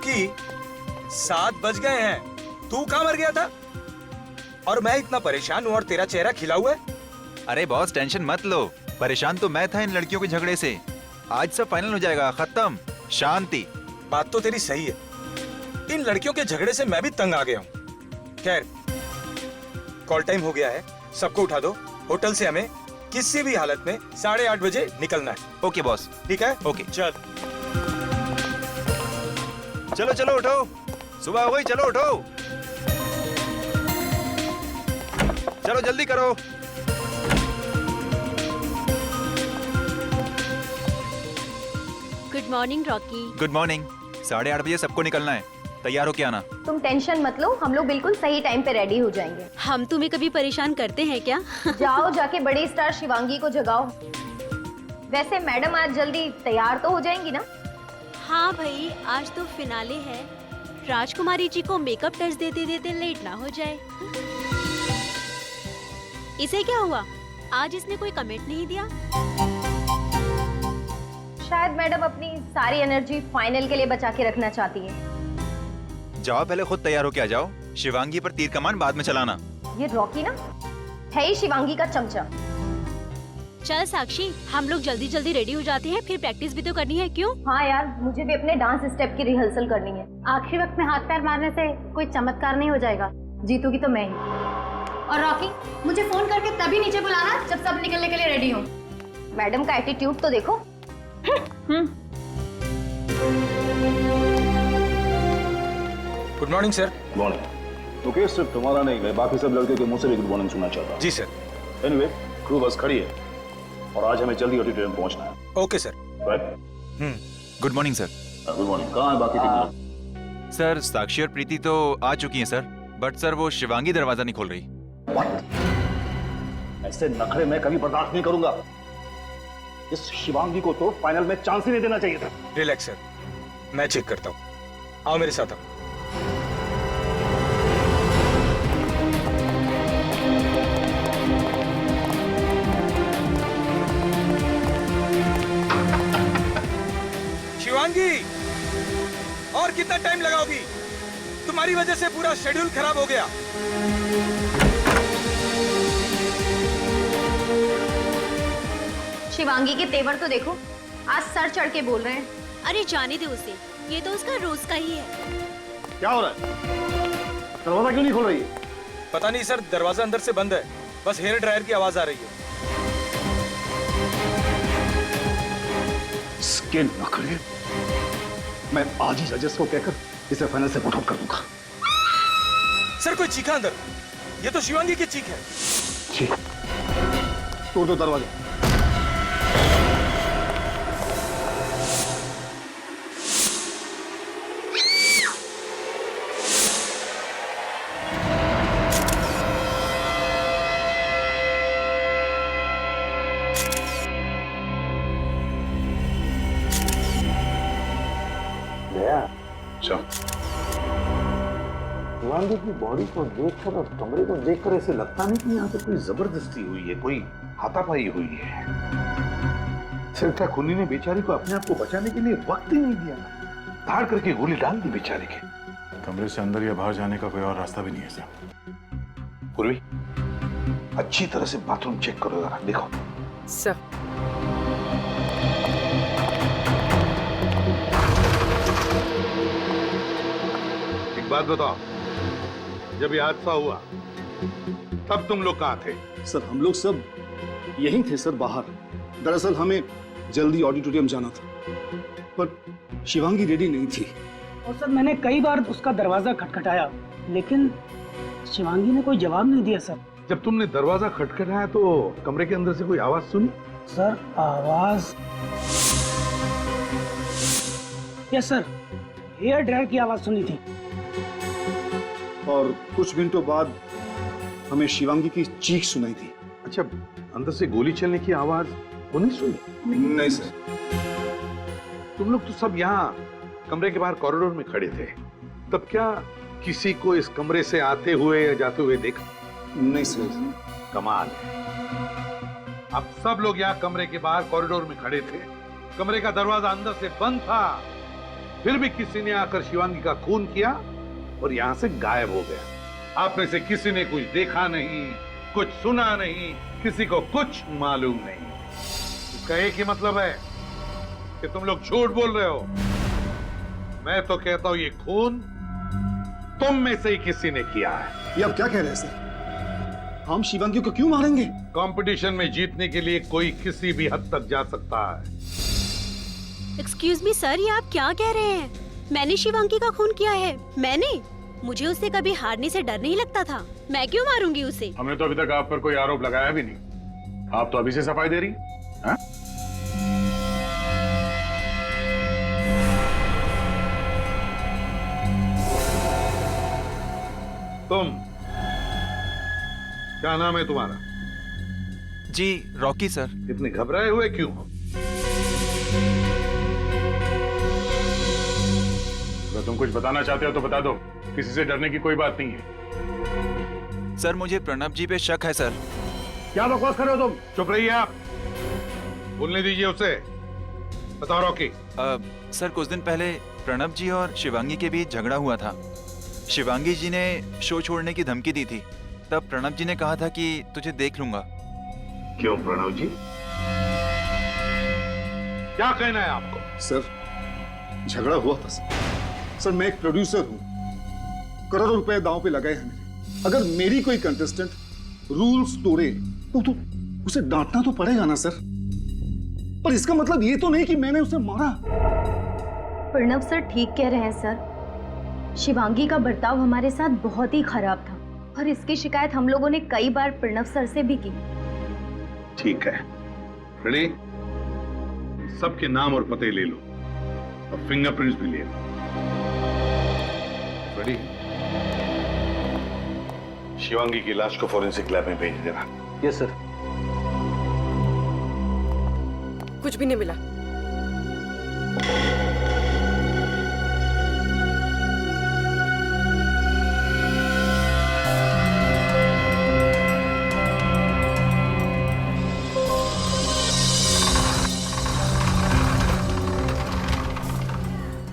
Rocky 7 बज गए हैं, तू कहाँ मर गया था? और मैं इतना परेशान हूँ और तेरा चेहरा खिला हुआ है। अरे बॉस टेंशन मत लो, परेशान तो मैं था इन लड़कियों के झगड़े से। आज सब फाइनल हो जाएगा, खत्म, शांति। बात तो तेरी सही है, इन लड़कियों के झगड़े से मैं भी तंग आ गया हूँ। खैर कॉल टाइम हो गया है, सबको उठा दो। होटल से हमें किसी भी हालत में 8:30 बजे निकलना है। Okay boss. ठीक है? ओके चल चलो चलो उठो, सुबह हो गई, चलो उठो, चलो जल्दी करो। Good morning Rocky. Good morning. 8:30 बजे सबको निकलना है, तैयार हो के आना। तुम टेंशन मत लो, हम लोग बिल्कुल सही टाइम पे रेडी हो जाएंगे। हम तुम्हें कभी परेशान करते हैं क्या? जाओ जाके बड़ी स्टार शिवांगी को जगाओ। वैसे मैडम आज जल्दी तैयार तो हो जाएंगी ना? हाँ भाई, आज तो फिनाले है, राजकुमारी जी को मेकअप टच देते देते लेट ना हो जाए। इसे क्या हुआ, आज इसने कोई कमेंट नहीं दिया? शायद मैडम अपनी सारी एनर्जी फाइनल के लिए बचा के रखना चाहती है। जाओ पहले खुद तैयार हो के आ जाओ, शिवांगी पर तीर कमान बाद में चलाना। ये रॉकी ना है ही शिवांगी का चमचा। चल साक्षी, हम लोग जल्दी जल्दी रेडी हो जाते हैं, फिर प्रैक्टिस भी तो करनी है। क्यों? हाँ यार, मुझे भी अपने डांस स्टेप की रिहर्सल करनी है। आखिरी वक्त में हाथ पैर मारने से कोई चमत्कार नहीं हो जाएगा, जीतूगी तो मैं ही। और रॉकी, मुझे फोन करके तभी नीचे बुलाना जब सब निकलने के लिए रेडी हो। मैडम का एटीट्यूड तो देखो। Good morning sir. Morning. Okay, सिर्फ तुम्हारा नहीं, मैं बाकी सब लड़के के मुंह से भी गुड मॉर्निंग सुनना चाहता हूँ। जी सर। एनीवे, क्रू बस खड़ी है और आज हमें जल्दी ऑडिटोरियम पहुंचना है। Okay sir. Right. Good morning sir. Good morning. कहाँ है बाकी टीम? सर साक्षी और प्रीति तो आ चुकी हैं सर, बट सर वो शिवांगी दरवाजा नहीं खोल रही। What? ऐसे नखरे मैं कभी बर्दाश्त नहीं करूंगा। इस शिवांगी को तो फाइनल में चांस ही नहीं देना चाहिए था। रिलैक्स सर, मैं चेक करता हूँ, आओ मेरे साथ आओ। शिवांगी, और कितना टाइम लगाओगी? तुम्हारी वजह से पूरा शेड्यूल खराब हो गया। शिवांगी के तेवर तो देखो, आज सर चढ़ के बोल रहे हैं। अरे जाने दे उसे, ये तो उसका रोज का ही है। क्या हो रहा है? दरवाजा क्यों नहीं खोल रही है? पता नहीं सर, दरवाजा अंदर से बंद है, बस हेयर ड्रायर की आवाज आ रही है। इसके नखरे मैं आज ही जजेस को कहकर इसे फाइनल से पुट आउट कर दूंगा। सर कोई चीखा अंदर, ये तो शिवांगी की चीख है। ठीक, तोड़ दो दरवाजा। शिवांगी की बॉडी को देखकर और कमरे को देखकर ऐसे लगता नहीं कि यहाँ पे कोई जबरदस्ती हुई है, कोई हाथापाई हुई है। सिर्फ खुनी ने बेचारी को अपने आप को बचाने के लिए वक्त ही नहीं दिया, धाड़ करके गोली डाल दी बेचारे के। कमरे से अंदर या बाहर जाने का कोई और रास्ता भी नहीं है सर। पूर्वी, अच्छी तरह से बाथरूम चेक करो जरा, देखो। सर एक बात बताओ, जब ये हादसा हुआ तब तुम लोग कहाँ थे? सर हम लोग सब यहीं थे सर, बाहर। दरअसल हमें जल्दी ऑडिटोरियम जाना था, पर शिवांगी रेडी नहीं थी। और सर मैंने कई बार उसका दरवाजा खटखटाया, लेकिन शिवांगी ने कोई जवाब नहीं दिया सर। जब तुमने दरवाजा खटखटाया तो कमरे के अंदर से कोई आवाज सुनी? सर आवाज, यस सर, हेयर ड्रायर की आवाज सुनी थी। और कुछ मिनटों बाद हमें शिवांगी की चीख सुनाई थी। अच्छा, अंदर से गोली चलने की आवाज वो नहीं सुनी? नहीं सर। तुम लोग तो सब यहाँ कमरे के बाहर कॉरिडोर में खड़े थे, तब क्या किसी को इस कमरे से आते हुए या जाते हुए देखा? नहीं सर। कमाल है, अब सब लोग यहाँ कमरे के बाहर कॉरिडोर में खड़े थे, कमरे का दरवाजा अंदर से बंद था, फिर भी किसी ने आकर शिवांगी का खून किया और यहां से गायब हो गया। आप में से किसी ने कुछ देखा नहीं, कुछ सुना नहीं, किसी को कुछ मालूम नहीं। इसका एक ही मतलब है कि तुम लोग झूठ बोल रहे हो। मैं तो कहता हूं ये खून तुम में से ही किसी ने किया है। ये आप क्या कह रहे हैं सर? हम शिवांगी को क्यों मारेंगे? कंपटीशन में जीतने के लिए कोई किसी भी हद तक जा सकता है। एक्सक्यूज मी सर, ये आप क्या कह रहे हैं? मैंने शिवांगी का खून किया है? मैंने? मुझे उससे कभी हारने से डर नहीं लगता था। मैं क्यों मारूंगी उसे? हमने तो अभी तक आप पर कोई आरोप लगाया भी नहीं। आप तो अभी से सफाई दे रही हैं? तुम क्या नाम है तुम्हारा? जी रॉकी सर। इतने घबराए हुए क्यों हो? अगर तुम कुछ बताना चाहते हो तो बता दो, किसी से डरने की कोई बात नहीं है। सर मुझे प्रणब जी पे शक है सर। क्या बकवास कर रहे हो तुम? चुप रहिए आप, बोलने दीजिए उसे। बताओ रॉकी। सर कुछ दिन पहले प्रणब जी और शिवांगी के बीच झगड़ा हुआ था। शिवांगी जी ने शो छोड़ने की धमकी दी थी। तब प्रणब जी ने कहा था कि तुझे देख लूंगा। क्यों प्रणव जी, क्या कहना है आपको? सर झगड़ा हुआ था सर। मैं एक प्रोड्यूसर हूं, करोड़ों रुपए दांव पे लगाए हैं मेरे। अगर मेरी कोई कंटेस्टेंट रूल्स तोड़े तो उसे डांटना तो पड़ेगा ना सर। पर इसका मतलब ये तो नहीं कि मैंने उसे मारा। प्रणव सर ठीक कह रहे हैं सर। शिवांगी का बर्ताव हमारे साथ बहुत ही खराब था और इसकी शिकायत हम लोगों ने कई बार प्रणव सर से भी की। ठीक है, रेडी? सबके नाम और पते ले लो और फिंगरप्रिंट्स भी ले लो। रेडी? शिवांगी की लाश को फॉरेंसिक लैब में भेज देना। Yes sir. कुछ भी नहीं मिला।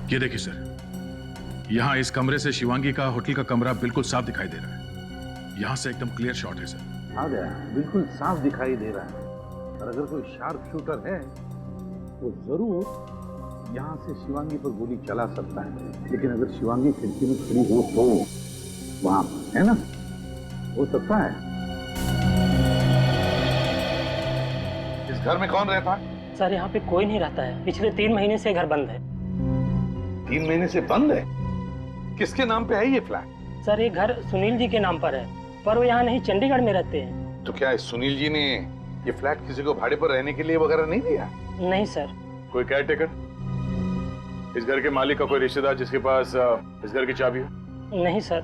ये देखिए सर, यहाँ इस कमरे से शिवांगी का होटल का कमरा बिल्कुल साफ दिखाई दे रहा है। यहाँ से एकदम क्लियर शॉट है सर। हाँ गया, बिल्कुल साफ दिखाई दे रहा है। और अगर कोई शार्प शूटर है तो जरूर यहाँ से शिवांगी पर गोली चला सकता है। लेकिन अगर शिवांगी खिड़की में खड़ी हो तो वहां है ना, हो सकता है। इस घर में कौन रहता है? सर यहाँ पे कोई नहीं रहता है। पिछले 3 महीने से घर बंद है। 3 महीने से बंद है? किसके नाम पे है ये फ्लैट? सर ये घर सुनील जी के नाम पर है, पर वो यहाँ नहीं, चंडीगढ़ में रहते हैं। तो क्या इस सुनील जी ने ये फ्लैट किसी को भाड़े पर रहने के लिए वगैरह नहीं दिया? नहीं सर। कोई केयरटेकर, इस घर के मालिक का कोई रिश्तेदार जिसके पास इस घर की चाबी हो? नहीं सर।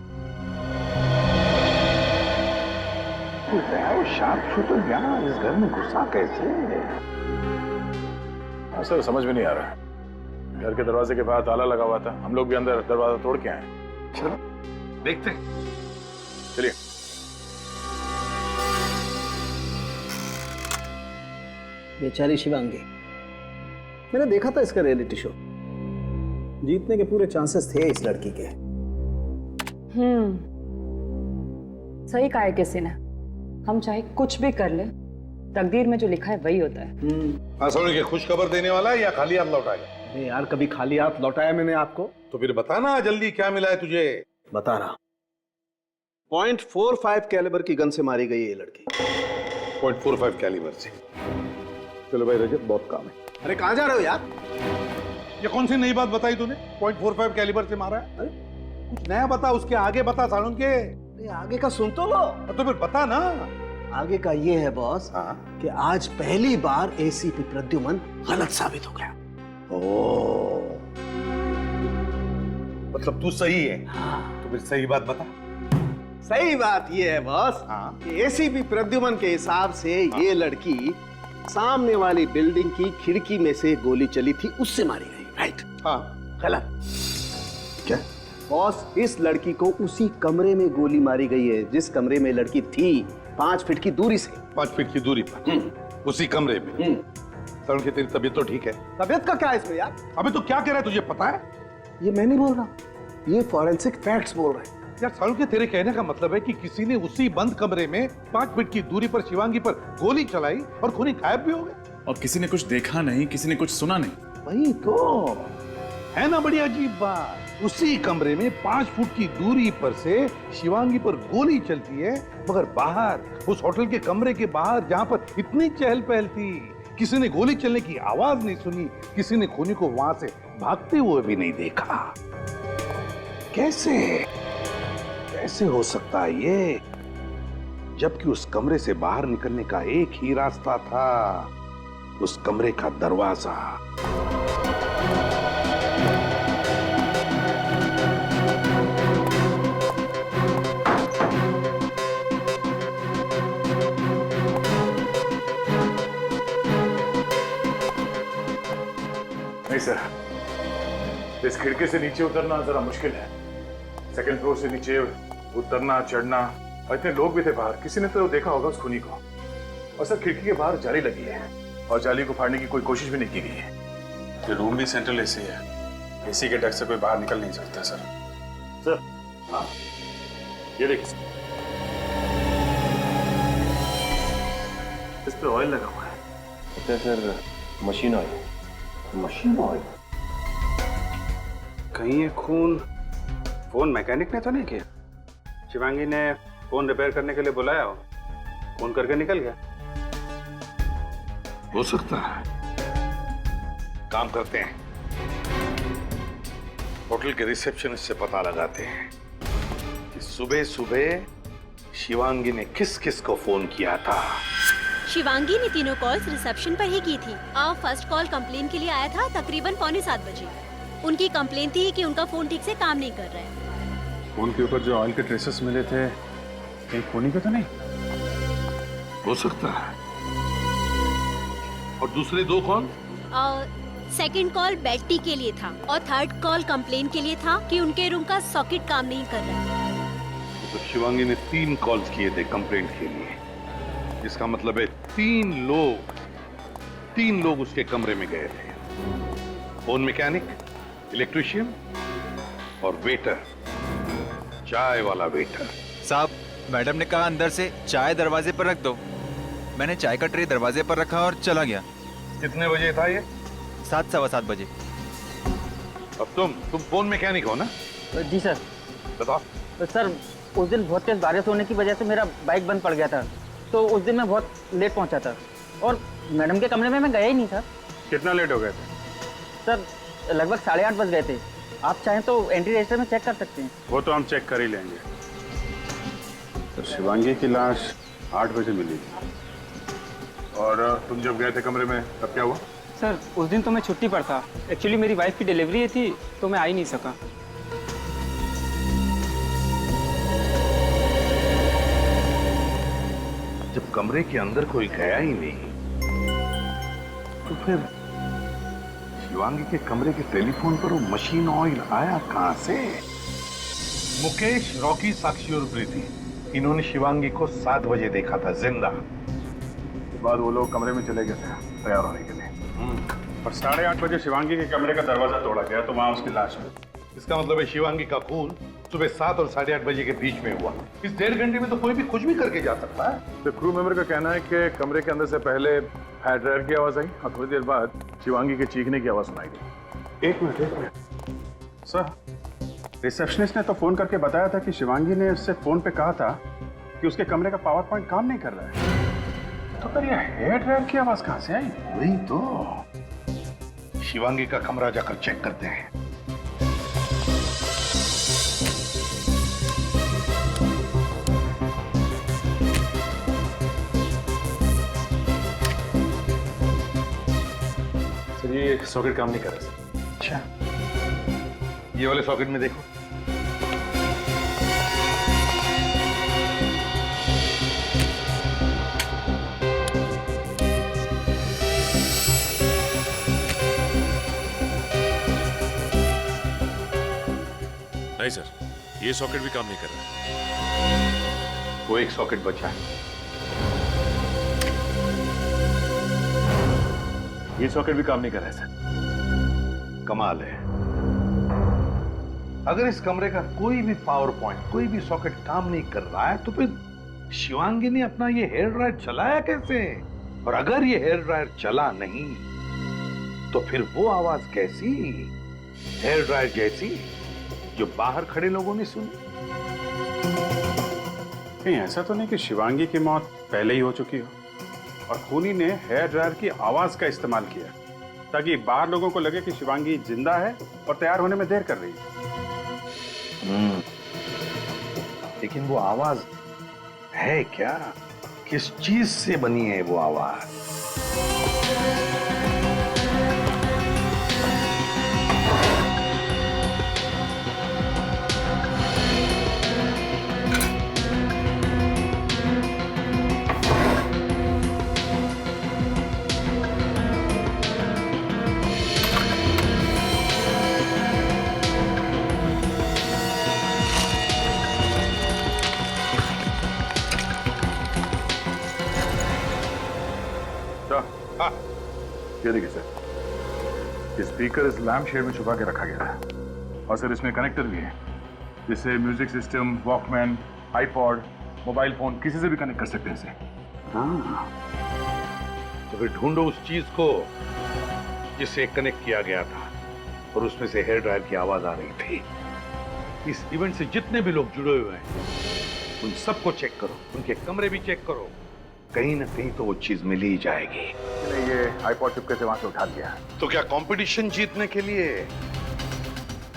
वो शार्प शूटर यहाँ इस घर में घुसा कैसे? हाँ सर, समझ में नहीं आ रहा। घर के दरवाजे के बाहर ताला लगा हुआ था, हम लोग भी अंदर दरवाजा तोड़ के आए। चलो देखते हैं। चलिए। बेचारी शिवांगी, मैंने देखा था इसका रियलिटी शो। जीतने के पूरे चांसेस थे इस लड़की के। सही कहा है किसी ने। हम चाहे कुछ भी कर ले, तकदीर में जो लिखा है वही होता है। सोनी के खुश खबर देने वाला है या खाली हाथ लौटाएगा? अरे यार, कभी खाली हाथ लौटाया मैंने आपको? तो फिर बताना जल्दी, क्या मिला है तुझे? बता रहा। .45 कैलिबर की गन से मारी गई ये लड़की। 0.45 कैलिबर से? चलो भाई रजत, बहुत काम है। अरे कहाँ जा रहे हो यार? ये कौन सी नई बात बताई तूने? 0.45 कैलिबर से मारा है? अरे कुछ नया बता, उसके आगे बता सालून के। अरे आगे का सुन तो लो। तो फिर बता ना। आगे का ये है बॉस, कि आज पहली बार एसीपी प्रद्युमन गलत साबित हो गया। ओ, मतलब तू सही है? तो फिर सही बात बता। सही बात ये है बॉस, कि एसीपी प्रद्युमन के हिसाब से ये लड़की सामने वाली बिल्डिंग की खिड़की में से गोली चली थी, उससे मारी गई। राइट? हाँ। गलत। क्या बॉस, इस लड़की को उसी कमरे में गोली मारी गई है जिस कमरे में लड़की थी, 5 फीट की दूरी से। 5 फीट की दूरी पर उसी कमरे में। तरुण की तेरी तबीयत तो ठीक है? तबीयत का क्या है इसमें यार? अबे तो क्या कह रहा है, तुझे पता है? ये मैं नहीं बोल रहा, ये फॉरेंसिक फैक्ट्स बोल रहे हैं। यार सालू के तेरे कहने का मतलब है कि किसी ने उसी बंद कमरे में 5 फीट की दूरी पर शिवांगी पर गोली चलाई और खूनी गायब भी हो गए। और किसी ने कुछ देखा नहीं, किसी ने कुछ सुना नहीं। वही तो है ना, बड़ी अजीब बात। उसी कमरे में 5 फुट की दूरी पर से शिवांगी पर गोली चलती है, मगर बाहर उस होटल के कमरे के बाहर जहां पर इतनी चहल पहल थी, किसी ने गोली चलने की आवाज नहीं सुनी, किसी ने खूनी को वहां से भागते हुए भी नहीं देखा। कैसे कैसे हो सकता है ये, जबकि उस कमरे से बाहर निकलने का एक ही रास्ता था, उस कमरे का दरवाजा। नहीं सर, इस खिड़की से नीचे उतरना जरा मुश्किल है। सेकंड फ्लोर से नीचे उतरना चढ़ना, और इतने लोग भी थे बाहर, किसी ने तो देखा होगा उस खूनी को। और सर खिड़की के बाहर जाली लगी है और जाली को फाड़ने की कोई कोशिश भी नहीं की गई है। ये रूम भी सेंट्रल एसी है, एसी के डर से कोई बाहर निकल नहीं सकता सर। सर हाँ, ये देखिए इस पे ऑयल लगा हुआ है। Sir machine oil. Machine oil? कहीं ये खून फोन मैकेनिक ने तो नहीं किया? शिवांगी ने फोन रिपेयर करने के लिए बुलाया हो, फोन करके निकल गया। हो सकता है। काम करते हैं, होटल के रिसेप्शनिस्ट से पता लगाते हैं कि सुबह सुबह शिवांगी ने किस किस को फोन किया था। शिवांगी ने तीनों कॉल्स रिसेप्शन पर ही की थी। फर्स्ट कॉल कंप्लेन के लिए आया था तकरीबन 6:45 बजे। उनकी कंप्लेन थी कि उनका फोन ठीक से काम नहीं कर रहा है। फोन के ऊपर जो ऑयल के ट्रेसेस मिले थे, कहीं खूनी का तो नहीं? हो सकता है। और दूसरे 2 call? Second call bed tea के लिए था और थर्ड कॉल कंप्लेन के लिए था कि उनके रूम का सॉकेट काम नहीं कर रहा है। तो शिवांगी ने 3 कॉल्स किए थे कंप्लेंट के लिए। इसका मतलब है 3 लोग उसके कमरे में गए थे। फोन मैकेनिक, इलेक्ट्रिशियन और वेटर, चाय वाला वेटर। साहब, मैडम ने कहा अंदर से चाय दरवाजे पर रख दो। मैंने चाय का ट्रे दरवाजे पर रखा और चला गया। कितने बजे था ये? 7, सवा 7 बजे। अब तुम फोन मैकेनिक हो ना? जी सर। बताओ। तो सर उस दिन बहुत तेज बारिश होने की वजह से मेरा बाइक बंद पड़ गया था, तो उस दिन मैं बहुत लेट पहुंचा था और मैडम के कमरे में मैं गया ही नहीं था। कितना लेट हो गए थे? सर लगभग 8:30 बज गए थे। आप चाहें तो एंट्री रजिस्टर में चेक कर सकते हैं। वो तो हम चेक कर ही लेंगे। तो शिवांगी की लाश 8 बजे मिली थी, और तुम जब गए थे कमरे में तब क्या हुआ? सर उस दिन तो मैं छुट्टी पर था। एक्चुअली मेरी वाइफ की डिलीवरी थी तो मैं आ ही नहीं सका। जब कमरे के अंदर कोई गया ही नहीं, तो फिर शिवांगी के कमरे के टेलीफोन पर वो मशीन ऑयल आया कहां से? मुकेश, रॉकी, साक्षी और प्रीति, इन्होंने शिवांगी को 7 बजे देखा था जिंदा। उसके बाद वो लोग कमरे में चले गए थे तैयार होने के लिए, और 8:30 बजे शिवांगी के कमरे का दरवाजा तोड़ा गया तो वहां उसकी लाश मिली। इसका मतलब है शिवांगी का खून सुबह 7 और 8:30 बजे के बीच में हुआ। इस 1.5 घंटे में तो कोई भी कुछ भी करके जा सकता है। तो क्रू मेंबर का कहना है कि कमरे के अंदर से पहले हेयर ड्रायर की आवाज आई और थोड़ी देर बाद शिवांगी के चीखने की आवाज सुनाई दी। एक मिनट सर, रिसेप्शनिस्ट ने तो फोन करके बताया था कि शिवांगी ने उससे फोन पे कहा था कि उसके कमरे का पावर पॉइंट काम नहीं कर रहा है। तो फिर ये हेयर ड्रायर की आवाज कहां से आई? वही तो, शिवांगी का कमरा जाकर चेक करते हैं। ये सॉकेट काम नहीं कर रहा सर। अच्छा, ये वाले सॉकेट में देखो। नहीं सर, ये सॉकेट भी काम नहीं कर रहा। वो एक सॉकेट बचा है। ये सॉकेट भी काम नहीं कर रहा है सर। कमाल है, अगर इस कमरे का कोई भी पावर पॉइंट, कोई भी सॉकेट काम नहीं कर रहा है, तो फिर शिवांगी ने अपना ये हेयर ड्रायर चलाया कैसे? और अगर ये हेयर ड्रायर चला नहीं, तो फिर वो आवाज कैसी? हेयर ड्रायर जैसी जो बाहर खड़े लोगों ने सुनी? कहीं ऐसा तो नहीं कि शिवांगी की मौत पहले ही हो चुकी हो और खूनी ने हेयर ड्रायर की आवाज का इस्तेमाल किया ताकि बाहर लोगों को लगे कि शिवांगी जिंदा है और तैयार होने में देर कर रही है। लेकिन वो आवाज है क्या? किस चीज से बनी है वो आवाज? ये देखिए सर, ये स्पीकर इस लैम्प शेड में छुपा के रखा गया है और सर इसमें कनेक्टर भी है जिससे music system, Walkman, iPod, mobile phone किसी से भी कनेक्ट कर सकते हैं इसे। हाँ, तो फिर ढूंढो उस चीज को जिससे कनेक्ट किया गया था और उसमें से हेयर ड्रायर की आवाज आ रही थी। इस इवेंट से जितने भी लोग जुड़े हुए हैं उन सबको चेक करो, उनके कमरे भी चेक करो, कहीं ना कहीं तो वो चीज मिल ही जाएगी। ये आईपॉड चुपके से वहां से उठा लिया। तो क्या कंपटीशन जीतने के लिए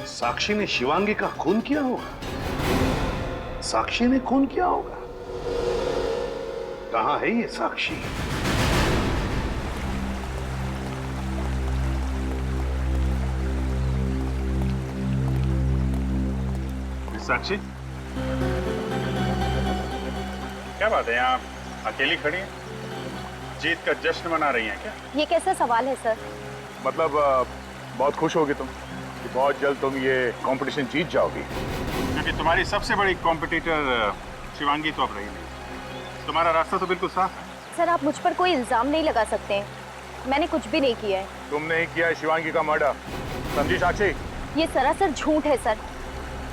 साक्षी ने शिवांगी का खून किया होगा? साक्षी ने खून किया होगा? कहां है ये साक्षी? साक्षी, क्या बात है, यहाँ अकेली खड़ी है? जीत का जश्न मना रही हैं क्या? ये कैसा सवाल है सर? मतलब बहुत खुश होगी तुम कि बहुत जल्द तुम ये कंपटीशन जीत जाओगी। क्योंकि तुम्हारी सबसे बड़ी कॉम्पिटिटर शिवांगी तो अब रही नहीं। तुम्हारा रास्ता तो बिल्कुल साफ है। सर, आप मुझ पर कोई इल्जाम नहीं लगा सकते। मैंने कुछ भी नहीं किया है। तुमने ही किया है शिवांगी का मर्डर, समझी साक्षी? ये सरासर झूठ है सर,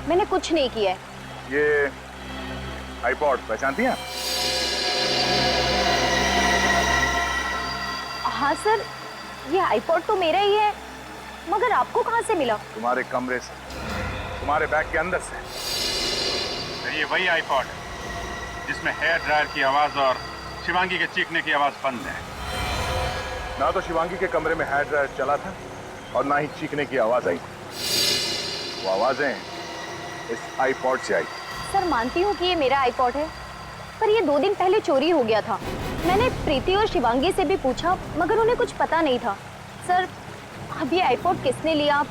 मैंने कुछ नहीं किया है। ये आईपॉड पहचानती हैं? हाँ सर, ये आईपॉड तो मेरा ही है, मगर आपको कहाँ से मिला? तुम्हारे कमरे से, तुम्हारे बैग के अंदर से। तो ये वही आईपॉड है जिसमें हेयर ड्रायर की आवाज और शिवांगी के चीखने की आवाज बंद है। ना तो शिवांगी के कमरे में हेयर ड्रायर चला था और ना ही चीखने की आवाज आई थी। वो आवाजें इस आईपॉड से आई। सर, मानती हूँ कि ये मेरा आईपॉड है, पर ये 2 दिन पहले चोरी हो गया था। मैंने प्रीति और शिवांगी से भी पूछा, मगर उन्हें कुछ पता नहीं था। सर, अब ये आईपॉड किसने लिया,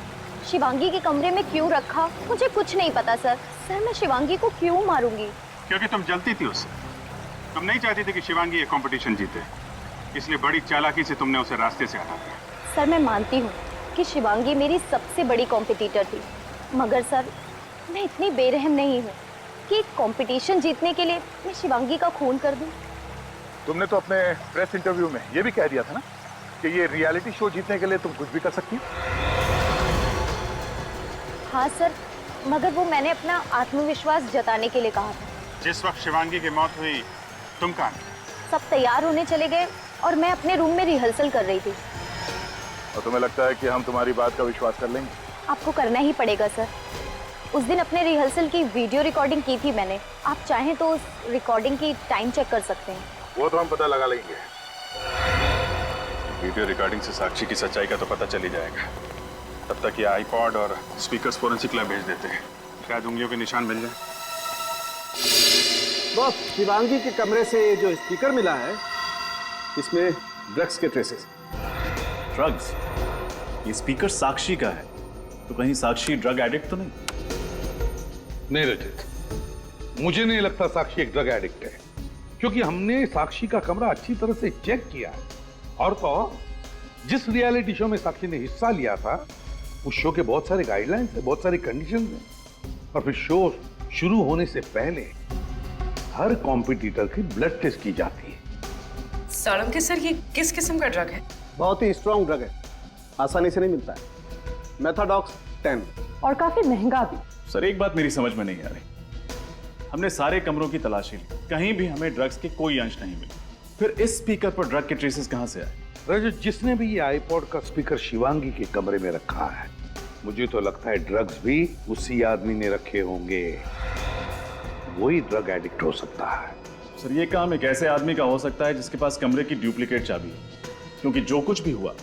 शिवांगी के कमरे में क्यों रखा, मुझे कुछ नहीं पता सर। सर, मैं शिवांगी को क्यों मारूंगी? क्योंकि तुम जलती थी उससे। तुम नहीं चाहती थी कि शिवांगी ये कंपटीशन जीते, इसलिए बड़ी चालाकी से तुमने उसे रास्ते से हटा दिया। सर, मैं मानती हूँ कि शिवांगी मेरी सबसे बड़ी कॉम्पिटिटर थी, मगर सर मैं इतनी बेरहम नहीं हूँ कि कंपटीशन जीतने के लिए मैं शिवांगी का खून कर दूँ। तुमने तो अपने प्रेस इंटरव्यू में ये भी कह दिया था ना कि ये रियलिटी शो जीतने के लिए तुम कुछ भी कर सकती हो। हाँ सर, मगर वो मैंने अपना आत्मविश्वास जताने के लिए कहा था। जिस वक्त शिवांगी की मौत हुई तुम कहाँ थे? सब तैयार होने चले गए और मैं अपने रूम में रिहर्सल कर रही थी। और तुम्हें लगता है कि हम तुम्हारी बात का विश्वास कर लेंगे? आपको करना ही पड़ेगा सर। उस दिन अपने रिहर्सल की वीडियो रिकॉर्डिंग की थी मैंने। आप चाहें तो उस रिकॉर्डिंग की टाइम चेक कर सकते हैं। वो तो हम पता लगा लेंगे। वीडियो रिकॉर्डिंग से साक्षी की सच्चाई का तो पता चल ही जाएगा। तब तक ये आईपॉड और स्पीकर्स फोरेंसिक लैब भेज देते हैं, शायद उंगलियों के निशान मिल जाए। बॉस, शिवांगी के कमरे से जो स्पीकर मिला है इसमें ड्रग्स के ट्रेसेस। ड्रग्स? ये स्पीकर साक्षी का है, तो कहीं साक्षी ड्रग एडिक्ट तो नहीं? नहीं रजत, मुझे नहीं लगता साक्षी एक ड्रग एडिक्ट है, क्योंकि हमने साक्षी का कमरा अच्छी तरह से चेक किया है। और तो जिस रियलिटी शो में साक्षी ने हिस्सा लिया था, उस शो के बहुत सारे गाइडलाइंस है, बहुत सारी कंडीशंस हैं। और फिर शो शुरू होने से पहले हर कॉम्पिटिटर की ब्लड टेस्ट की जाती है। साळुंखे सर, ये किस किस्म का ड्रग है? बहुत ही स्ट्रॉन्ग ड्रग है, आसानी से नहीं मिलता है। मेथाडॉक्स 10। और काफी महंगा भी। सर एक बात मेरी समझ में नहीं आ रही, हमने सारे कमरों की तलाशी ली, कहीं भी हमें ड्रग्स के कोई अंश नहीं मिले, फिर इस स्पीकर पर ड्रग के ट्रेसेस कहां से आए? रजत, जिसने भी ये आईपॉड का स्पीकर शिवांगी के कमरे में रखा है, मुझे तो लगता है ड्रग्स भी उसी आदमी ने रखे होंगे। वही ड्रग एडिक्ट हो सकता है। सर ये काम एक ऐसे आदमी का हो सकता है जिसके पास कमरे की डुप्लीकेट चाबी है, क्योंकि जो कुछ भी हुआ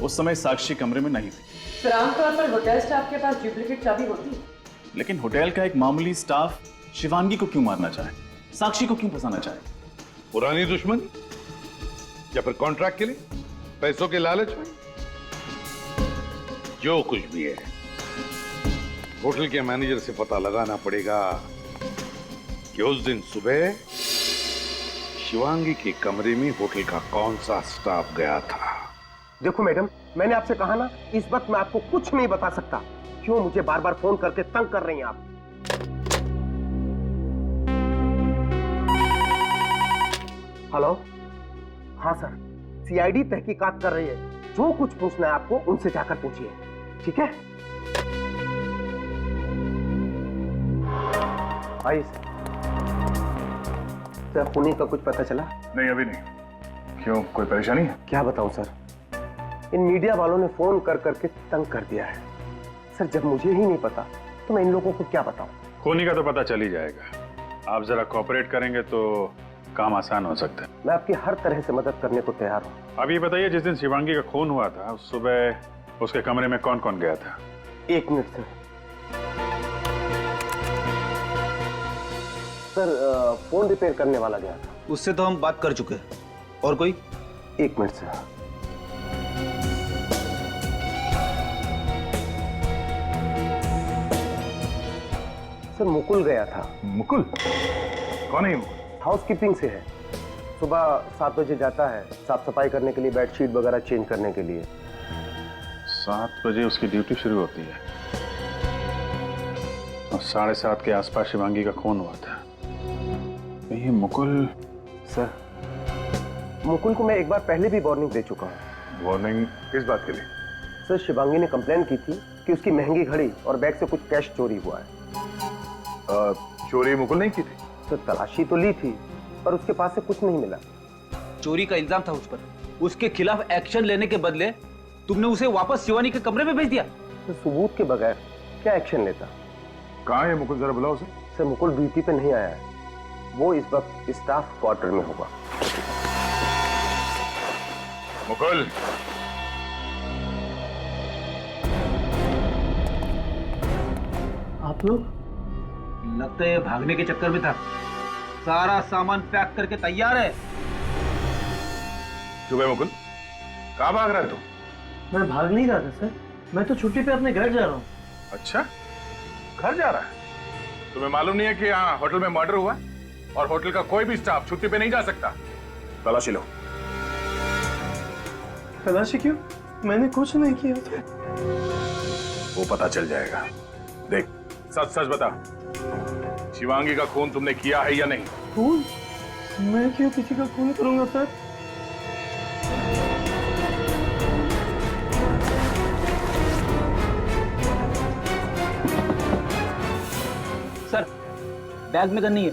उस समय साक्षी कमरे में नहीं थी। सर आमतौर पर होटल स्टाफ के पास डुप्लीकेट चाबी होती है, लेकिन होटल का एक मामूली स्टाफ शिवांगी को क्यों मारना चाहे, साक्षी को क्यों फंसाना चाहे? पुरानी दुश्मनी या फिर कॉन्ट्रैक्ट के लिए, पैसों के लालच में? जो कुछ भी है, होटल के मैनेजर से पता लगाना पड़ेगा कि उस दिन सुबह शिवांगी के कमरे में होटल का कौन सा स्टाफ गया था। देखो मैडम, मैंने आपसे कहा ना, इस वक्त मैं आपको कुछ नहीं बता सकता। क्यों मुझे बार बार फोन करके तंग कर रही हैं आप? हेलो, हाँ सर, सीआईडी तहकीकात कर रही है। जो कुछ पूछना है आपको उनसे जाकर पूछिए, ठीक है? आइए सर, खूनी का कुछ पता चला? नहीं अभी नहीं। क्यों, कोई परेशानी है? क्या बताऊं सर, इन मीडिया वालों ने फोन कर करके तंग कर दिया है। सर जब मुझे ही नहीं पता तो मैं इन लोगों को क्या बताऊं? खूनी का तो पता चल ही जाएगा। आप जरा कोऑपरेट करेंगे तो काम आसान हो सकता है। मैं आपकी हर तरह से मदद करने को तैयार हूँ। अब ये बताइए, जिस दिन शिवांगी का खून हुआ था उस सुबह उसके कमरे में कौन कौन गया था? 1 minute sir. Sir phone repair करने वाला गया था। उससे तो हम बात कर चुके हैं। और कोई? 1 मिनट सर। सर मुकुल गया था। मुकुल? कौन है ये मुकुल? हाउसकीपिंग से है। सुबह 7 बजे जाता है, साफ सफाई करने के लिए, बेडशीट वगैरह चेंज करने के लिए। 7 बजे उसकी ड्यूटी शुरू होती है और 7:30 के आसपास शिवांगी का खून हुआ था। ये मुकुल? सर मुकुल को मैं एक बार पहले भी वार्निंग दे चुका हूँ। वार्निंग किस बात के लिए? सर शिवांगी ने कंप्लेन की थी कि उसकी महंगी घड़ी और बैग से कुछ कैश चोरी हुआ है। चोरी मुकुल नहीं की थी? सर तलाशी तो ली थी पर उसके पास से कुछ नहीं मिला। चोरी का इल्जाम था उस पर, उसके खिलाफ एक्शन लेने के बदले तुमने उसे वापस शिवानी के कमरे में भेज दिया। तो सबूत के बगैर क्या एक्शन लेता? कहाँ है मुकुल, जरा बुलाओ उसे। सर मुकुल ड्यूटी पे नहीं आया है, वो इस वक्त स्टाफ क्वार्टर में होगा। मुकुल, आप लोग? लगता है भागने के चक्कर में था। सारा सामान पैक करके तैयार है। चुप है मुकुल, कहाँ भाग रहा है तू? मैं भाग नहीं रहा था सर, मैं तो छुट्टी पे अपने घर जा रहा हूँ। अच्छा, घर जा रहा है? तुम्हें मालूम नहीं है कि यहाँ होटल में मर्डर हुआ और होटल का कोई भी स्टाफ छुट्टी पे नहीं जा सकता? तलाशी लो। तलाशी क्यों? मैंने कुछ नहीं किया। वो पता चल जाएगा। देख, सच सच बता, शिवांगी का खून तुमने किया है या नहीं? खून? मैं क्यों किसी का खून करूंगा सर? सर बैग में गन नहीं है।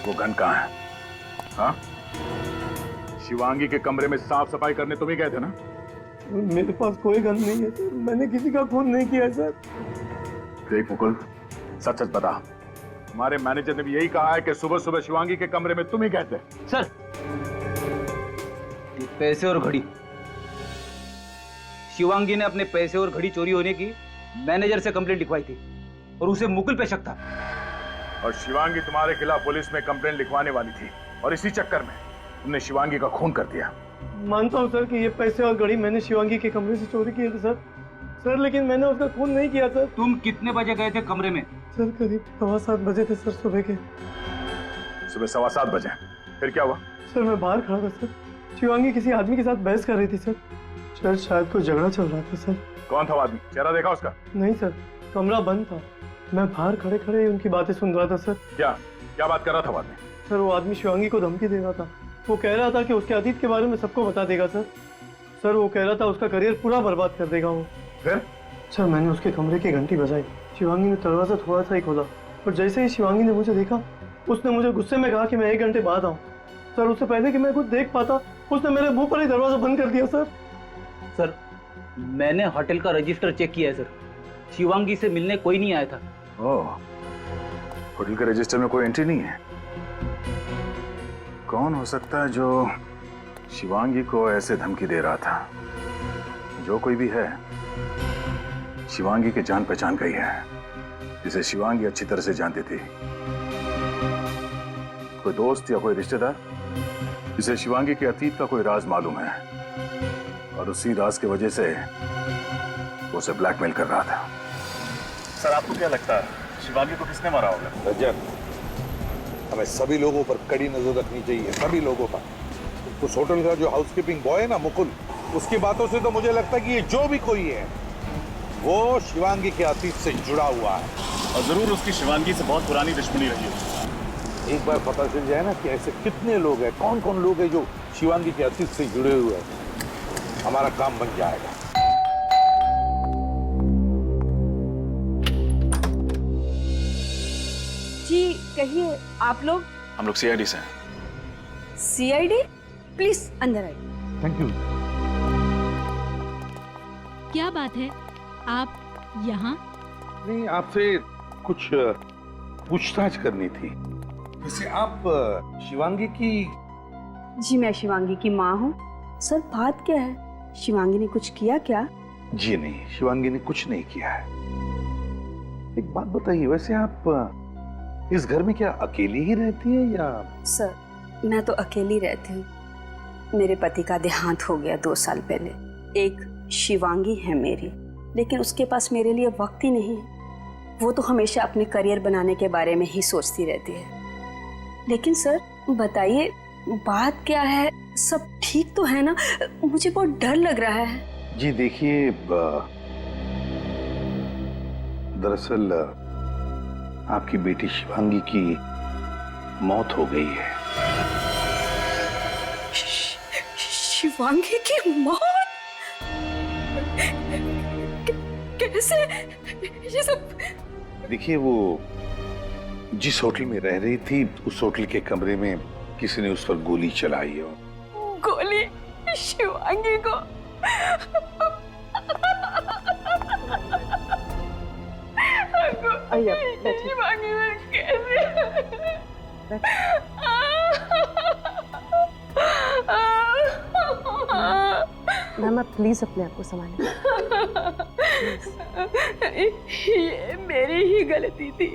वो गन कहाँ है? हाँ? शिवांगी के कमरे में साफ सफाई करने तुम ही गए थे ना? मेरे पास कोई गन नहीं है सर, मैंने किसी का खून नहीं किया सर। देख मुकुल, सच सच बता। हमारे मैनेजर ने भी यही कहा है कि सुबह सुबह शिवांगी के कमरे में तुम ही गए थे। सर ये पैसे और घड़ी, शिवांगी ने अपने पैसे और घड़ी चोरी होने की मैनेजर से कंप्लेंट लिखवाई थी और उसे मुकुल पे शक था। और शिवांगी तुम्हारे खिलाफ पुलिस में कंप्लेंट लिखवाने वाली थी और इसी चक्कर में तुमने शिवांगी का खून कर दिया। मानता हूँ सर कि ये पैसे और घड़ी मैंने शिवांगी के कमरे से चोरी किए थे सर, लेकिन मैंने उसका खून नहीं किया सर। तुम कितने बजे गए थे कमरे में? सर करीब 7:15 बजे थे सर, सुबह के। सुबह 7:15 बजे? फिर क्या हुआ? सर मैं बाहर खड़ा था सर, शिवांगी किसी आदमी के साथ बहस कर रही थी सर, शायद कोई झगड़ा चल रहा था सर। कौन था वो आदमी? चेहरा देखा उसका? नहीं सर, कमरा बंद था, मैं बाहर खड़े खड़े उनकी बातें सुन रहा था सर। क्या बात कर रहा था वो आदमी? सर वो आदमी शिवांगी को धमकी दे रहा था। वो कह रहा था कि उसके अतीत के बारे में सबको बता देगा सर। वो कह रहा था उसका करियर पूरा बर्बाद कर देगा वो। फिर? सर मैंने उसके कमरे की घंटी बजाई, शिवांगी ने दरवाजा थोड़ा सा ही खोला और जैसे ही शिवांगी ने मुझे देखा उसने मुझे गुस्से में कहा कि मैं 1 घंटे बाद आऊँ। सर उससे पहले कि मैं कुछ देख पाता उसने मेरे मुंह पर ही दरवाजा बंद कर दिया। सर मैंने होटल का रजिस्टर चेक किया है सर, शिवांगी से मिलने कोई नहीं आया था। ओह, होटल के रजिस्टर में कोई एंट्री नहीं है। कौन हो सकता है जो शिवांगी को ऐसे धमकी दे रहा था? जो कोई भी है, शिवांगी के जान पहचान का ही है, जिसे शिवांगी अच्छी तरह से जानती थी। कोई दोस्त या कोई रिश्तेदार जिसे शिवांगी के अतीत का कोई राज मालूम है और उसी राज की वजह से वो उसे ब्लैकमेल कर रहा था। सर आपको क्या लगता है शिवांगी को किसने मारा होगा? रजत, हमें सभी लोगों पर कड़ी नजर रखनी चाहिए, सभी लोगों पर। उस होटल का जो हाउसकीपिंग बॉय है ना मुकुल, उसकी बातों से तो मुझे लगता है कि ये जो भी कोई है वो शिवांगी के अतीत से जुड़ा हुआ है और जरूर उसकी शिवांगी से बहुत पुरानी दुश्मनी रही है। एक बार पता चल जाए ना कि ऐसे कितने लोग हैं, कौन कौन लोग हैं जो शिवांगी के अतीत से जुड़े हुए हैं, हमारा काम बन जाएगा। जी कहिए, आप लोग? हम लोग सीआईडी से हैं। सीआईडी? प्लीज अंदर आइए। Thank you. क्या बात है, आप यहाँ? नहीं, आपसे कुछ पूछताछ करनी थी। वैसे आप शिवांगी की? जी मैं शिवांगी की माँ हूँ। सर बात क्या है, शिवांगी ने कुछ किया क्या? जी नहीं, शिवांगी ने कुछ नहीं किया है। एक बात बताइए, वैसे आप इस घर में क्या अकेली ही रहती है या? सर मैं तो अकेली रहती हूँ, मेरे पति का देहांत हो गया 2 साल पहले। एक शिवांगी है मेरी, लेकिन उसके पास मेरे लिए वक्त ही नहीं है। वो तो हमेशा अपने करियर बनाने के बारे में ही सोचती रहती है। लेकिन सर बताइए बात क्या है, सब ठीक तो है ना? मुझे बहुत डर लग रहा है। जी देखिए, दरअसल आपकी बेटी शिवांगी की मौत हो गई है। शिवांगी की मौत? कैसे ये सब? देखिए, वो जिस होटल में रह रही थी उस होटल के कमरे में किसी ने उस पर गोली चलाई है। गोली शिवांगी को? शिवांगी में कैसे? मैम आप प्लीज अपने आप को संभालिए। ये मेरी ही गलती थी,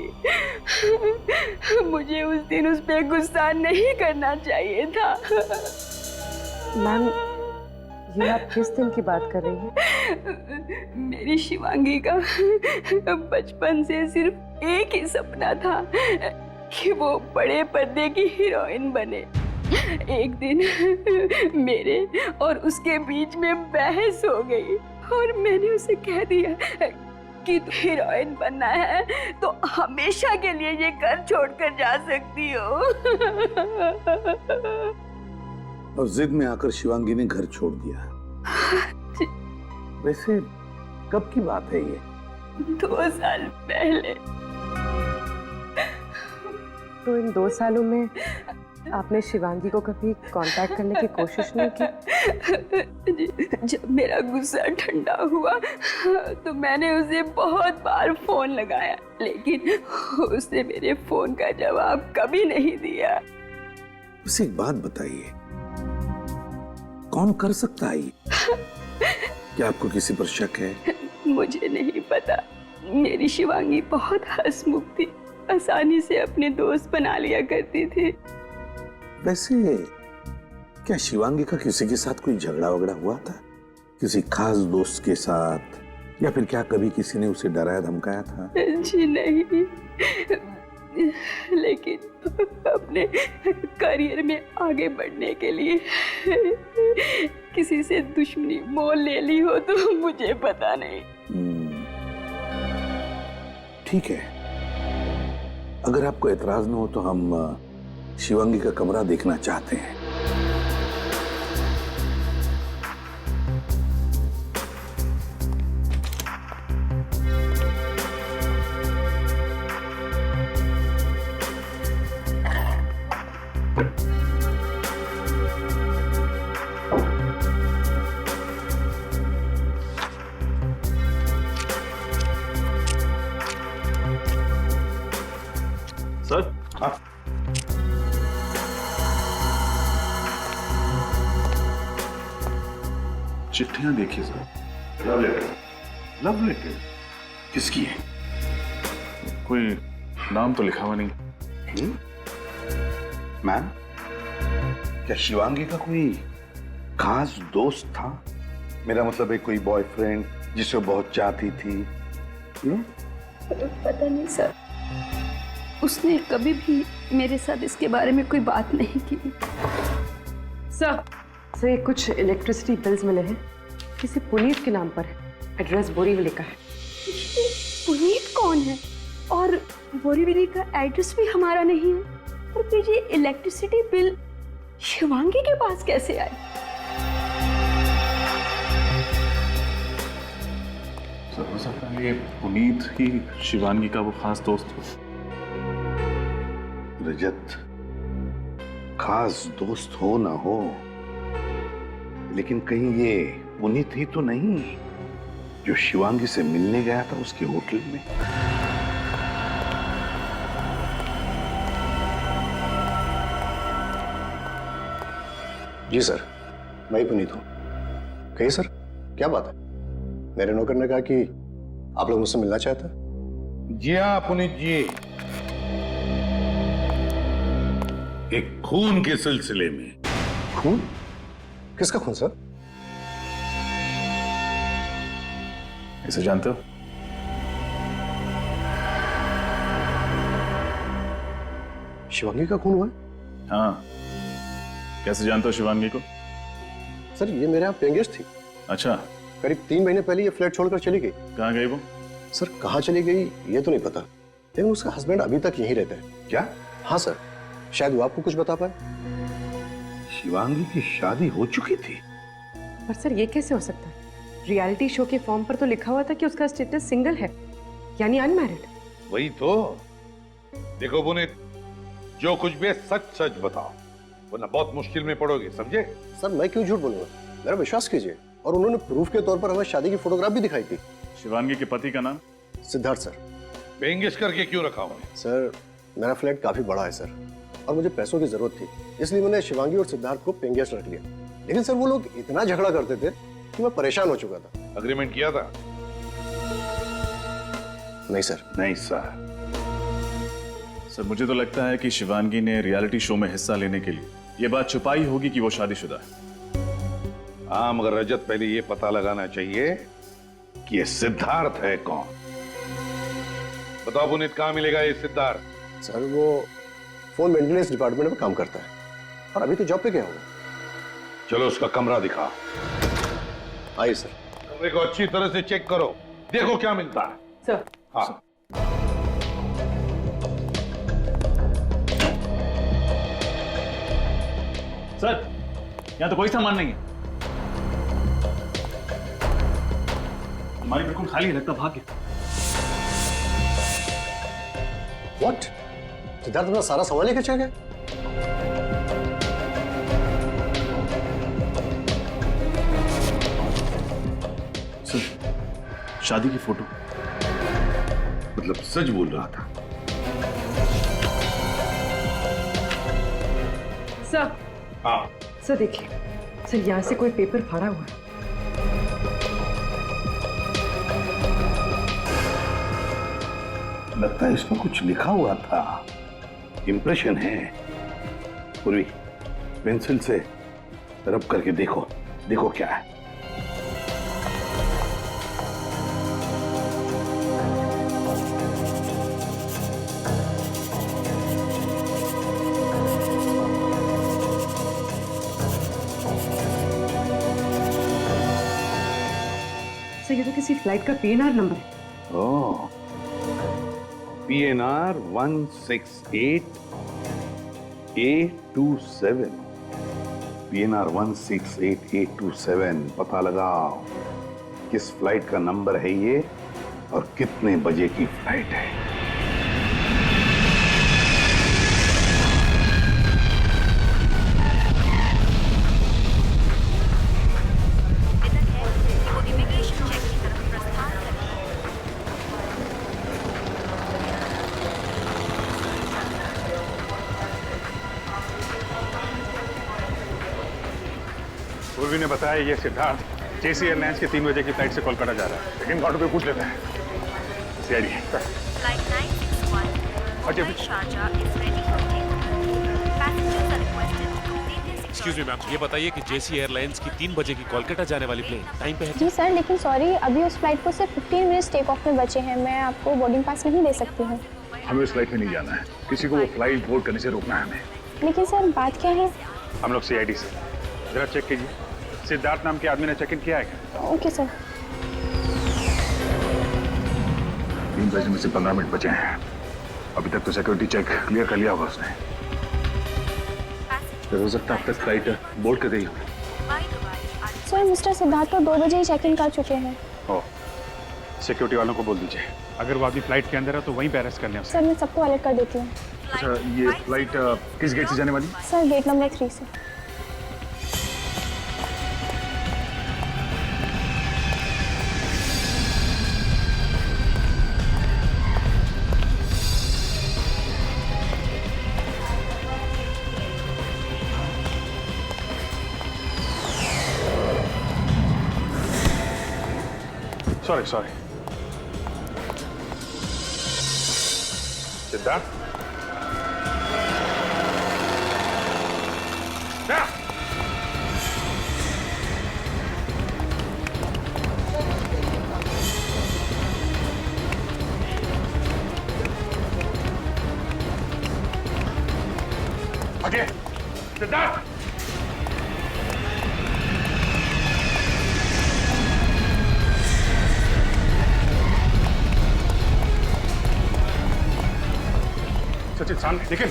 मुझे उस दिन उस पे गुस्सा नहीं करना चाहिए था। मैम ये आप किस दिन की बात कर रही हैं? मेरी शिवांगी का बचपन से सिर्फ एक ही सपना था कि वो बड़े पर्दे की हीरोइन बने। एक दिन मेरे और उसके बीच में बहस हो गई और मैंने उसे कह दिया कि तू हीरोइन बनना है तो हमेशा के लिए ये घर छोड़कर जा सकती हो। और जिद में आकर शिवांगी ने घर छोड़ दिया। वैसे कब की बात है ये? 2 साल पहले। तो इन 2 सालों में आपने शिवांगी को कभी कांटेक्ट करने की कोशिश नहीं की? जब मेरा गुस्सा ठंडा हुआ तो मैंने उसे बहुत बार फोन लगाया, लेकिन उसने मेरे फोन का जवाब कभी नहीं दिया। उसे एक बात बताइए, कौन कर सकता है ये? क्या आपको किसी पर शक है? मुझे नहीं पता। मेरी शिवांगी बहुत हंसमुख थी, आसानी से अपने दोस्त बना लिया करती थी। वैसे क्या शिवांगी का किसी के साथ कोई झगड़ा वगड़ा हुआ था? किसी खास दोस्त के साथ, या फिर क्या कभी किसी ने उसे डराया धमकाया था? जी नहीं, लेकिन अपने करियर में आगे बढ़ने के लिए किसी से दुश्मनी मोल ले ली हो तो मुझे पता नहीं। ठीक है, अगर आपको एतराज न हो तो हम शिवांगी का कमरा देखना चाहते हैं। सर। हाँ चिट्ठियां देखिए sir. Love letter. Love letter किसकी है? कोई नाम तो लिखा हुआ नहीं। मैम, क्या शिवांगी का कोई खास दोस्त था? मेरा मतलब है कोई बॉयफ्रेंड जिसे वो बहुत चाहती थी? पता नहीं सर, उसने कभी भी मेरे साथ इसके बारे में कोई बात नहीं की। सर ये कुछ इलेक्ट्रिसिटी बिल्स मिले हैं, किसी पुनीत के नाम पर है, एड्रेस बोरीवली का है। पुनीत कौन है? और बोरीवली का एड्रेस भी हमारा नहीं है। और फिर ये इलेक्ट्रिसिटी बिल शिवांगी के पास कैसे आए? सर हो सकता है ये पुनीत ही शिवांगी का वो खास दोस्त हो। रजत, खास दोस्त हो ना हो, लेकिन कहीं ये पुनीत ही तो नहीं जो शिवांगी से मिलने गया था उसके होटल में? जी सर, मैं ही पुनीत हूँ। कहिए सर, क्या बात है? मेरे नौकर ने कहा कि आप लोग मुझसे मिलना चाहते हैं। जी हाँ पुनीत जी, एक खून के सिलसिले में। खून? किसका खून सर? इसे जानते हो? शिवांगी का खून हुआ है? हाँ। कैसे जानते हो शिवांगी को? सर ये मेरे यहाँ पेंगेज थी। अच्छा। करीब 3 महीने पहले ये फ्लैट छोड़कर चली गई। कहाँ गई वो? सर कहाँ चली गई ये तो नहीं पता, लेकिन उसका हस्बैंड अभी तक यहीं रहता है। क्या? हाँ सर, शायद वो आपको कुछ बता पाए। शिवांगी की शादी हो चुकी थी? पर सर ये कैसे हो सकता है? रियलिटी शो के फॉर्म पर तो लिखा हुआ था कि उसका स्टेटस सिंगल है, यानी अनमैरिड। वही तो। देखो पुनीत, जो कुछ भी है सच सच बताओ, वरना बहुत मुश्किल में पड़ोगे, समझे? सर मैं क्यों झूठ बोलूंगा, मेरा विश्वास कीजिए। और उन्होंने प्रूफ के तौर पर हमें शादी की फोटोग्राफ भी दिखाई थी। शिवांगी के पति का नाम? सिद्धार्थ सर। पेंगेज करके क्यों रखा हूं? सर मेरा फ्लैट काफी बड़ा है सर, और मुझे पैसों की जरूरत थी, इसलिए मैंने शिवांगी और सिद्धार्थ को पेंगेज रख लिया। लेकिन सर वो लोग इतना झगड़ा करते थे कि मैं परेशान हो चुका था। अग्रीमेंट किया था? नहीं सर। नहीं सर। सर मुझे तो लगता है कि शिवांगी ने रियलिटी शो में हिस्सा लेने के लिए ये बात छुपाई होगी कि वो शादीशुदा है। हाँ, मगर रजत पहले ये पता लगाना चाहिए कि ये सिद्धार्थ है कौन। बताओ पुनीत, कहाँ मिलेगा ये सिद्धार्थ? सर वो फोन मेंटेनेंस डिपार्टमेंट में काम करता है, और अभी तो जॉब पे गया होगा। चलो उसका कमरा दिखाओ। आइए सर। कमरे को अच्छी तरह से चेक करो, देखो क्या मिलता है। सर। हाँ। सर यहाँ तो कोई सामान नहीं है। हमारी बिल्कुल खाली है, लगता भाग गया। व्हाट? सिद्धार्थ अपना सारा सामान लेकर चल गया? सर शादी की फोटो। मतलब सच बोल रहा था? सर। हाँ सर देखिए, सर यहाँ से कोई पेपर फाड़ा हुआ है। लगता है इसमें कुछ लिखा हुआ था। इंप्रेशन है। पूर्वी, पेंसिल से रब करके देखो, देखो क्या है। सर ये तो किसी फ्लाइट का PNR नंबर है। ओह, PNR 168 827। PNR 168 827। पता लगाओ किस फ्लाइट का नंबर है ये और कितने बजे की फ्लाइट है। मुरली ने बताया ये सिद्धार्थ जेसी एयरलाइंस के 3 बजे की फ्लाइट से कोलकाता जा रहा है। लेकिन काउंटर पे पूछ लेते हैं। सीआईडी Flight 961 अच्छा Sharjah is ready for takeoff. Passengers are requested to complete their excuse me ma'am, ये बताइए कि जेसी एयरलाइंस की 3 बजे की कोलकाता जाने वाली प्लेन टाइम पे है? जी सर, लेकिन सॉरी, अभी उस फ्लाइट को सिर्फ 15 मिनट्स टेक ऑफ में बचे हैं। मैं आपको बोर्डिंग पास नहीं दे सकती हूँ। हमें उस फ्लाइट में नहीं जाना है, किसी को वो फ्लाइट बोर्ड करने से रोकना है हमें। लेकिन सर बात क्या है? हम लोग सीआईडी से जरा चेक कीजिए, सिद्धार्थ नाम के आदमी ने चेक इन किया है क्या? Okay sir. 3 बजे में से 15 मिनट बचे हैं। अभी तक तो सिक्योरिटी चेक क्लियर कर लिया होगा उसने। हो सकता है अब तक फ्लाइट बोर्ड कर गई हो। सर मिस्टर सिद्धार्थ तो 2 बजे ही चेक इन कर चुके हैं। ओ, सिक्योरिटी वालों को बोल दीजिए, अगर वो आदमी फ्लाइट के अंदर है तो वहीं पे अरेस्ट कर लें उसे। सर मैं सबको अलर्ट कर देती हूँ। अच्छा, ये फ्लाइट किस गेट से जाने वाली? सर गेट नंबर 3 से। सॉरी सिद्धार्थ, सिद्धार्थ सचिन सामने निकल।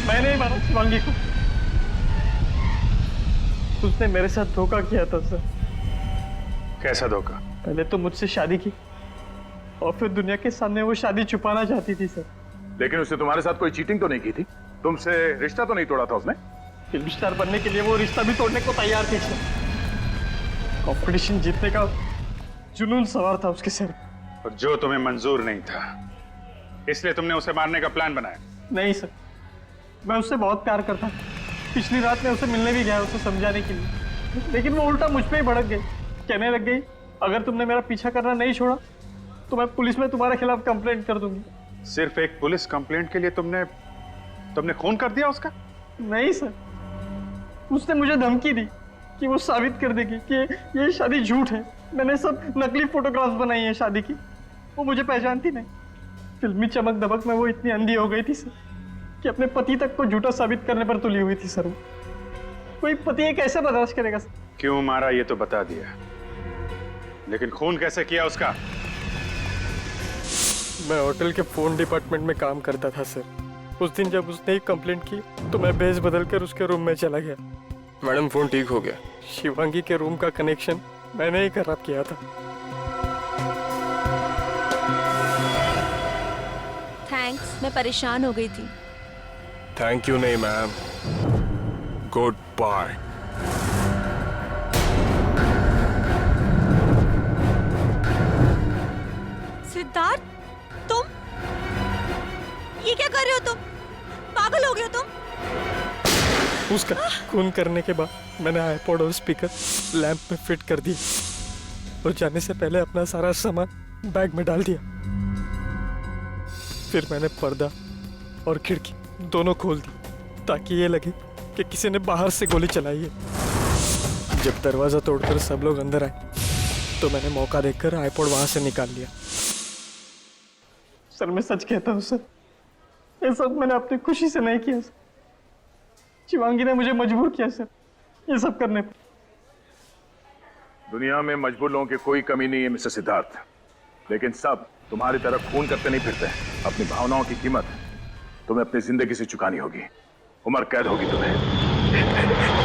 मैंने ही मारा शिवांगी को। उसने मेरे साथ धोखा किया था सर। कैसा धोखा? पहले तो मुझसे शादी की और फिर दुनिया के सामने वो शादी छुपाना चाहती थी सर। लेकिन उसने तुम्हारे साथ कोई चीटिंग तो नहीं की थी? तुमसे रिश्ता तो नहीं तोड़ा था उसने? फिल्म स्टार बनने के लिए वो रिश्ता भी तोड़ने को तैयार थी सर। कंपटीशन जीतने का जुनून सवार था उसके सर। और जो तुम्हें मंजूर नहीं था, इसलिए तुमने उसे मारने का प्लान बनाया? नहीं सर, मैं उससे बहुत प्यार करता। पिछली रात मैं उसे मिलने भी गया उसे समझाने के लिए, लेकिन वो उल्टा मुझ पे ही भड़क गई। कहने लग गई अगर तुमने मेरा पीछा करना नहीं छोड़ा तो मैं पुलिस में तुम्हारे खिलाफ कंप्लेंट कर दूंगी। सिर्फ एक पुलिस कंप्लेंट के लिए तुमने खून कर दिया उसका? नहीं सर, उसने मुझे धमकी दी कि वो साबित कर देगी कि ये शादी झूठ है। मैंने सब नकली फोटोग्राफ्स बनाई हैं शादी की। वो मुझे पहचानती नहीं। फिल्मी चमक दमक में वो इतनी अंधी हो गई थी सर कि अपने पति तक को झूठा साबित करने पर तुली हुई थी सर। कोई पति ये कैसे बर्दाश्त करेगा सर? क्यों मारा ये तो बता दिया, लेकिन खून कैसे किया उसका? मैं होटल के फोन डिपार्टमेंट में काम करता था सर। उस दिन जब उसने एक कंप्लेंट की तो मैं भेस बदल कर उसके रूम में चला गया। मैडम फोन ठीक हो गया। शिवांगी के रूम का कनेक्शन मैंने ही खराब किया था। थैंक्स, मैं परेशान हो गई थी। थैंक यू नहीं मैम, गुड बाय। सिद्धार्थ, तुम ये क्या कर रहे हो? तुम पागल हो गए हो तुम? उसका खून करने के बाद मैंने आईपॉड और स्पीकर लैंप में फिट कर दिए और जाने से पहले अपना सारा सामान बैग में डाल दिया। फिर मैंने पर्दा और खिड़की दोनों खोल दी ताकि ये लगे कि किसी ने बाहर से गोली चलाई है। जब दरवाजा तोड़कर सब लोग अंदर आए तो मैंने मौका देखकर आईपॉड वहां से निकाल लिया। सर मैं सच कहता हूँ सर, ये सब मैंने अपनी खुशी से नहीं किया सर। शिवांगी ने मुझे मजबूर किया सर ये सब करने पर। दुनिया में मजबूर लोगों की कोई कमी नहीं है मिस्टर सिद्धार्थ, लेकिन सब तुम्हारी तरह खून करते नहीं फिरते। अपनी भावनाओं की कीमत तुम्हें अपनी जिंदगी से चुकानी होगी। उम्र कैद होगी तुम्हें।